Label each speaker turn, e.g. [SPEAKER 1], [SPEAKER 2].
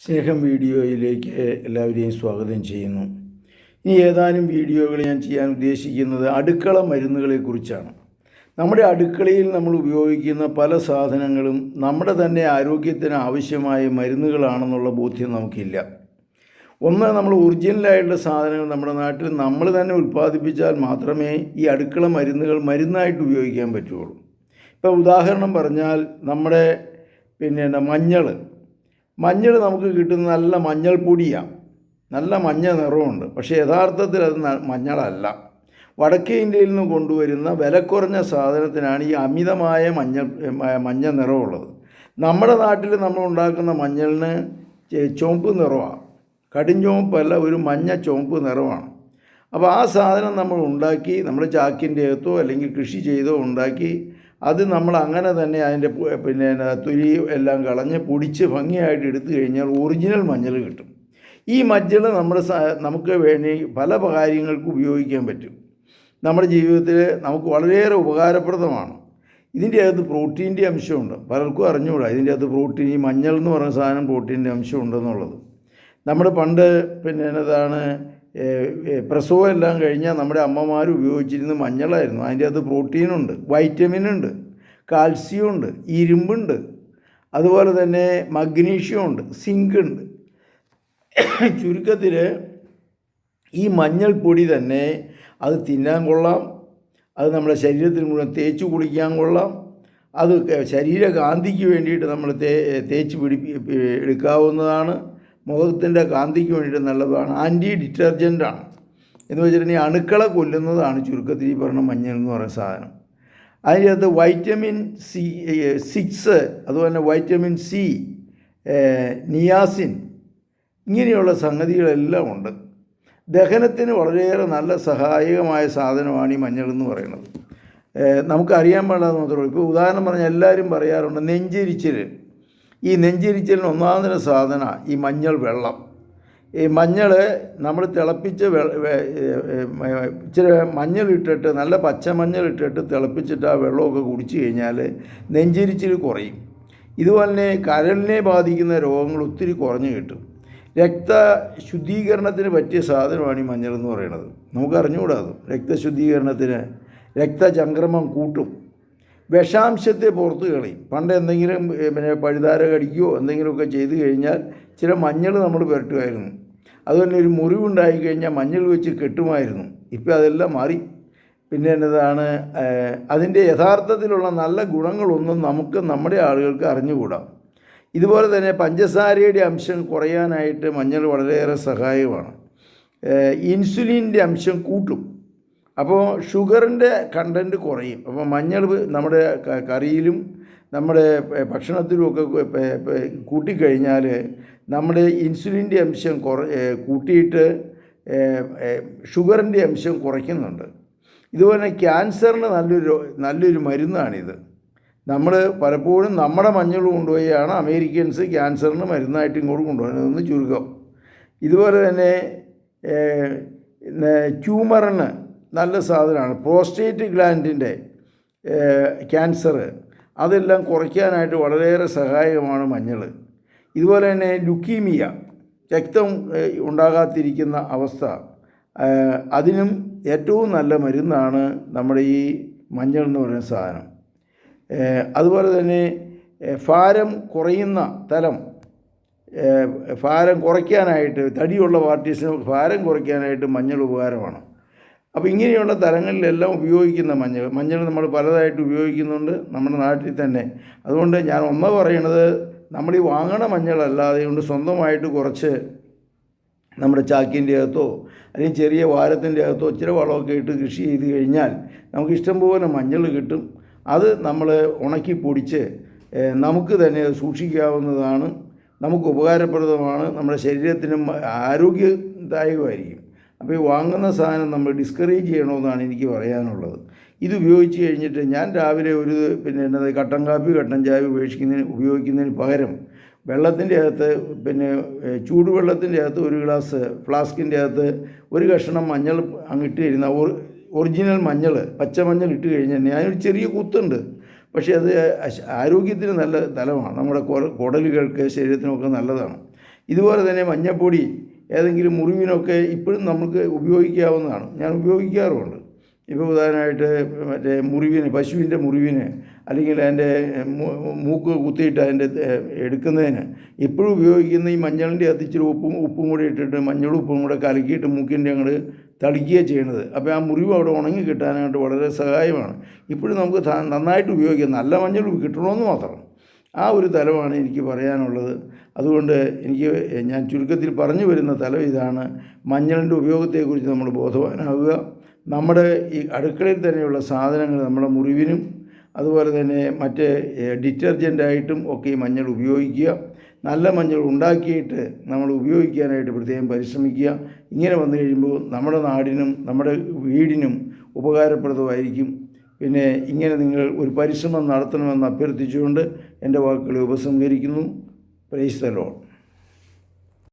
[SPEAKER 1] സ്നേഹം വീഡിയോയിലേക്ക് എല്ലാവരെയും സ്വാഗതം ചെയ്യുന്നു. ഇനി ഏതാനും വീഡിയോകൾ ഞാൻ ചെയ്യാൻ ഉദ്ദേശിക്കുന്നത് അടുക്കള മരുന്നുകളെക്കുറിച്ചാണ്. നമ്മുടെ അടുക്കളയിൽ നമ്മൾ ഉപയോഗിക്കുന്ന പല സാധനങ്ങളും നമ്മുടെ തന്നെ ആരോഗ്യത്തിന് ആവശ്യമായ മരുന്നുകളാണെന്നുള്ള ബോധ്യം നമുക്കില്ല. ഒന്ന്, നമ്മൾ ഒറിജിനലായിട്ടുള്ള സാധനങ്ങൾ നമ്മുടെ നാട്ടിൽ നമ്മൾ തന്നെ ഉൽപ്പാദിപ്പിച്ചാൽ മാത്രമേ ഈ അടുക്കള മരുന്നുകൾ മരുന്നായിട്ട് ഉപയോഗിക്കാൻ പറ്റുള്ളൂ. ഇപ്പോൾ ഉദാഹരണം പറഞ്ഞാൽ നമ്മുടെ മഞ്ഞൾ നമുക്ക് കിട്ടുന്ന നല്ല മഞ്ഞൾപ്പൊടിയാണ്, നല്ല മഞ്ഞ നിറമുണ്ട്. പക്ഷേ യഥാർത്ഥത്തിൽ അത് മഞ്ഞളല്ല. വടക്കേ ഇന്ത്യയിൽ നിന്ന് കൊണ്ടുവരുന്ന വില കുറഞ്ഞ സാധനത്തിനാണ് ഈ അമിതമായ മഞ്ഞ നിറമുള്ളത്. നമ്മുടെ നാട്ടിൽ നമ്മൾ ഉണ്ടാക്കുന്ന മഞ്ഞളിന് ചുവപ്പ് നിറമാണ്, കടും ചുവപ്പല്ല, ഒരു മഞ്ഞ ചുവപ്പ് നിറമാണ്. അപ്പോൾ ആ സാധനം നമ്മൾ ഉണ്ടാക്കി നമ്മുടെ ചാക്കിൻ്റെ അകത്തോ അല്ലെങ്കിൽ കൃഷി ചെയ്തോ ഉണ്ടാക്കി അത് നമ്മൾ അങ്ങനെ തന്നെ അതിൻ്റെ തൊലി എല്ലാം കളഞ്ഞ് പൊടിച്ച് ഭംഗിയായിട്ട് എടുത്തു കഴിഞ്ഞാൽ ഒറിജിനൽ മഞ്ഞൾ കിട്ടും. ഈ മഞ്ഞൾ നമുക്ക് വേണ്ടി പല കാര്യങ്ങൾക്ക് ഉപയോഗിക്കാൻ പറ്റും. നമ്മുടെ ജീവിതത്തിൽ നമുക്ക് വളരെയേറെ ഉപകാരപ്രദമാണ്. ഇതിൻ്റെ അകത്ത് പ്രോട്ടീൻ്റെ അംശമുണ്ട്. പലർക്കും അറിഞ്ഞുകൂടാ ഇതിൻ്റെ അകത്ത് പ്രോട്ടീൻ, ഈ മഞ്ഞൾ എന്ന് പറയുന്ന സാധനം പ്രോട്ടീൻ്റെ അംശം ഉണ്ടെന്നുള്ളത്. നമ്മൾ പണ്ട് പ്രസവം എല്ലാം കഴിഞ്ഞാൽ നമ്മുടെ അമ്മമാർ ഉപയോഗിച്ചിരുന്ന മഞ്ഞളായിരുന്നു. അതിൻ്റെ അകത്ത് പ്രോട്ടീനുണ്ട്, വൈറ്റമിനുണ്ട്, കാൽസ്യം ഉണ്ട്, ഇരുമ്പുണ്ട്, അതുപോലെ തന്നെ മഗ്നീഷ്യം ഉണ്ട്, സിങ്ക് ഉണ്ട്. ചുരുക്കത്തിൽ ഈ മഞ്ഞൾപ്പൊടി തന്നെ അത് തിന്നാൻ കൊള്ളാം, അത് നമ്മുടെ ശരീരത്തിന് മുഴുവൻ തേച്ച് കുളിക്കാൻ കൊള്ളാം, അത് ശരീരകാന്തിക്ക് വേണ്ടിയിട്ട് നമ്മൾ തേച്ച് എടുക്കാവുന്നതാണ്, മുഖത്തിൻ്റെ കാന്തിക്ക് വേണ്ടിയിട്ട് നല്ലതാണ്, ആൻറ്റി ഡിറ്റർജൻ്റാണ്. എന്ന് വെച്ചിട്ടുണ്ടെങ്കിൽ അണുക്കളെ കൊല്ലുന്നതാണ് ചുരുക്കത്തിൽ ഈ പറഞ്ഞ മഞ്ഞൾ എന്ന് പറയുന്ന സാധനം. അതിനകത്ത് വൈറ്റമിൻ C6, അതുപോലെ വൈറ്റമിൻ C, നിയാസിൻ, ഇങ്ങനെയുള്ള സംഗതികളെല്ലാം ഉണ്ട്. ദഹനത്തിന് വളരെയേറെ നല്ല സഹായകമായ സാധനമാണ് ഈ മഞ്ഞൾ എന്ന് പറയുന്നത്. നമുക്കറിയാൻ പാടില്ലാതെ മാത്രമേ ഉള്ളൂ. ഇപ്പോൾ ഉദാഹരണം പറഞ്ഞാൽ എല്ലാവരും പറയാറുണ്ട് നെഞ്ചിരിച്ചിൽ. ഈ നെഞ്ചിരിച്ചലിന് ഒന്നാമതിന് സാധന ഈ മഞ്ഞൾ വെള്ളം. ഈ മഞ്ഞൾ നമ്മൾ തിളപ്പിച്ച് ഇച്ചിരി മഞ്ഞളിട്ടിട്ട്, നല്ല പച്ചമഞ്ഞളിട്ടിട്ട് തിളപ്പിച്ചിട്ട് ആ വെള്ളമൊക്കെ കുടിച്ചു കഴിഞ്ഞാൽ നെഞ്ചിരിച്ചിൽ കുറയും. ഇതുപോലെ തന്നെ കരളിനെ ബാധിക്കുന്ന രോഗങ്ങൾ ഒത്തിരി കുറഞ്ഞു കിട്ടും. രക്തശുദ്ധീകരണത്തിന് പറ്റിയ സാധനമാണ് ഈ മഞ്ഞൾ എന്ന് പറയുന്നത്. നമുക്കറിഞ്ഞുകൂടാതെ രക്തശുദ്ധീകരണത്തിന്, രക്തചംക്രമം കൂട്ടും, വിഷാംശത്തെ പുറത്ത് കളയും. പണ്ട് എന്തെങ്കിലും പഴുതാര കടിക്കുകയോ എന്തെങ്കിലുമൊക്കെ ചെയ്തു കഴിഞ്ഞാൽ ചില മഞ്ഞൾ നമ്മൾ പുരട്ടുമായിരുന്നു. അതുപോലെ ഒരു മുറിവുണ്ടായി കഴിഞ്ഞാൽ മഞ്ഞൾ വെച്ച് കെട്ടുമായിരുന്നു. ഇപ്പോൾ അതെല്ലാം മാറി. പിന്നെ അതിൻ്റെ യഥാർത്ഥത്തിലുള്ള നല്ല ഗുണങ്ങളൊന്നും നമ്മുടെ ആളുകൾക്ക് അറിഞ്ഞുകൂടാ. ഇതുപോലെ തന്നെ പഞ്ചസാരയുടെ അംശം കുറയാനായിട്ട് മഞ്ഞൾ വളരെയേറെ സഹായകമാണ്. ഇൻസുലിൻ്റെ അംശം കൂട്ടും. അപ്പോൾ ഷുഗറിൻ്റെ കണ്ടൻറ്റ് കുറയും. അപ്പോൾ മഞ്ഞൾ നമ്മുടെ കറിയിലും നമ്മുടെ ഭക്ഷണത്തിലുമൊക്കെ കൂട്ടിക്കഴിഞ്ഞാൽ നമ്മുടെ ഇൻസുലിൻ്റെ അംശം കൂട്ടിയിട്ട് ഷുഗറിൻ്റെ അംശം കുറയ്ക്കുന്നുണ്ട്. ഇതുപോലെ ക്യാൻസറിന് നല്ലൊരു മരുന്നാണിത്. നമ്മൾ പലപ്പോഴും നമ്മുടെ മഞ്ഞൾ കൊണ്ടുപോയാണ് അമേരിക്കൻസ് ക്യാൻസറിന് മരുന്നായിട്ട് ഇങ്ങോട്ട് കൊണ്ടുപോകുന്നതെന്ന് ചുരുക്കം. ഇതുപോലെ തന്നെ ട്യൂമറിന് നല്ല സാധനമാണ്. പ്രോസ്റ്റേറ്റ് ഗ്ലാൻഡിൻ്റെ ക്യാൻസർ, അതെല്ലാം കുറയ്ക്കാനായിട്ട് വളരെയേറെ സഹായകമാണ് മഞ്ഞൾ. ഇതുപോലെ തന്നെ ലുക്കീമിയ, രക്തം ഉണ്ടാകാതിരിക്കുന്ന അവസ്ഥ, അതിനും ഏറ്റവും നല്ല മരുന്നാണ് നമ്മുടെ ഈ മഞ്ഞൾ എന്ന് പറയുന്ന സാധനം. അതുപോലെ തന്നെ ഭാരം കുറയുന്ന ഭാരം കുറയ്ക്കാനായിട്ട്, തടിയുള്ള പാർട്ടീസിന് ഭാരം കുറയ്ക്കാനായിട്ട് മഞ്ഞൾ ഉപകാരമാണ്. അപ്പോൾ ഇങ്ങനെയുള്ള തലങ്ങളിലെല്ലാം ഉപയോഗിക്കുന്ന മഞ്ഞൾ നമ്മൾ പലതായിട്ട് ഉപയോഗിക്കുന്നുണ്ട് നമ്മുടെ നാട്ടിൽ തന്നെ. അതുകൊണ്ട് ഞാൻ പറയണത്, നമ്മൾ ഈ വാങ്ങണ മഞ്ഞളല്ലാതെ കൊണ്ട് സ്വന്തമായിട്ട് കുറച്ച് നമ്മുടെ ചാക്കിൻ്റെ അകത്തോ അല്ലെങ്കിൽ ചെറിയ വാരത്തിൻ്റെ അകത്തോ ഇച്ചിരി വളമൊക്കെ ഇട്ട് കൃഷി ചെയ്ത് കഴിഞ്ഞാൽ നമുക്ക് ഇഷ്ടംപോലെ മഞ്ഞൾ കിട്ടും. അത് നമ്മൾ ഉണക്കി പൊടിച്ച് നമുക്ക് തന്നെ സൂക്ഷിക്കാവുന്നതാണ്, നമുക്ക് ഉപകാരപ്രദമാണ്, നമ്മുടെ ശരീരത്തിനും ആരോഗ്യദായകമായിരിക്കും. അപ്പോൾ ഈ വാങ്ങുന്ന സാധനം നമ്മൾ ഡിസ്കറേജ് ചെയ്യണമെന്നാണ് എനിക്ക് പറയാനുള്ളത്. ഇത് ഉപയോഗിച്ച് കഴിഞ്ഞിട്ട് ഞാൻ രാവിലെ കട്ടൻ കാപ്പി, കട്ടൻ ചായ ഉപയോഗിക്കുന്നതിന് പകരം വെള്ളത്തിൻ്റെ അകത്ത് ചൂടുവെള്ളത്തിൻ്റെ അകത്ത് ഒരു ഗ്ലാസ് ഫ്ലാസ്കിൻ്റെ അകത്ത് ഒരു കഷ്ണം മഞ്ഞൾ അങ്ങിട്ട് തരുന്ന ഒറിജിനൽ മഞ്ഞൾ, പച്ചമഞ്ഞൾ ഇട്ട് കഴിഞ്ഞാൽ ഞാനൊരു ചെറിയ കുത്തുണ്ട്, പക്ഷേ അത് ആരോഗ്യത്തിന് നല്ല തലമാണ്, നമ്മുടെ കുടലുകൾക്ക് ശരീരത്തിനൊക്കെ നല്ലതാണ്. ഇതുപോലെ തന്നെ മഞ്ഞൾപ്പൊടി ഏതെങ്കിലും മുറിവിനൊക്കെ ഇപ്പോഴും നമുക്ക് ഉപയോഗിക്കാവുന്നതാണ്. ഞാൻ ഉപയോഗിക്കാറുമുണ്ട്. ഇപ്പോൾ ഉദാഹരണമായിട്ട് മറ്റേ മുറിവിന്, പശുവിൻ്റെ മുറിവിന്, അല്ലെങ്കിൽ അതിൻ്റെ മൂക്ക് കുത്തിയിട്ട് അതിൻ്റെ എടുക്കുന്നതിന് ഇപ്പോഴും ഉപയോഗിക്കുന്ന ഈ മഞ്ഞളിൻ്റെ അകത്ത് ഇച്ചിരി ഉപ്പും കൂടി ഇട്ടിട്ട് മഞ്ഞളും ഉപ്പും കൂടെ കലക്കിയിട്ട് മൂക്കിൻ്റെ അങ്ങോട്ട് തളിക്കുകയാണ് ചെയ്യണത്. അപ്പോൾ ആ മുറിവ് അവിടെ ഉണങ്ങി കിട്ടാനായിട്ട് വളരെ സഹായമാണ്. ഇപ്പോഴും നമുക്ക് നന്നായിട്ട് ഉപയോഗിക്കാം. നല്ല മഞ്ഞൾ കിട്ടണമെന്ന് മാത്രം. ആ ഒരു തലമാണ് എനിക്ക് പറയാനുള്ളത്. അതുകൊണ്ട് ഞാൻ ചുരുക്കത്തിൽ പറഞ്ഞു വരുന്ന തലം ഇതാണ്: മഞ്ഞളിൻ്റെ ഉപയോഗത്തെക്കുറിച്ച് നമ്മൾ ബോധവാനാവുക. നമ്മുടെ ഈ അടുക്കളയിൽ തന്നെയുള്ള സാധനങ്ങൾ നമ്മുടെ മുറിവിനും അതുപോലെ തന്നെ മറ്റ് ഡിറ്റർജൻ്റായിട്ടും ഒക്കെ ഈ മഞ്ഞൾ ഉപയോഗിക്കുക. നല്ല മഞ്ഞൾ ഉണ്ടാക്കിയിട്ട് നമ്മൾ ഉപയോഗിക്കാനായിട്ട് പ്രത്യേകം പരിശ്രമിക്കുക. ഇങ്ങനെ വന്നു കഴിയുമ്പോൾ നമ്മുടെ നാടിനും നമ്മുടെ വീടിനും ഉപകാരപ്രദമായിരിക്കും. പിന്നെ ഇങ്ങനെ നിങ്ങൾ ഒരു പരിശ്രമം നടത്തണമെന്ന് അഭ്യർത്ഥിച്ചുകൊണ്ട് എൻ്റെ വാക്കുകളെ ഉപസംഹരിക്കുന്നു. Praise the Lord.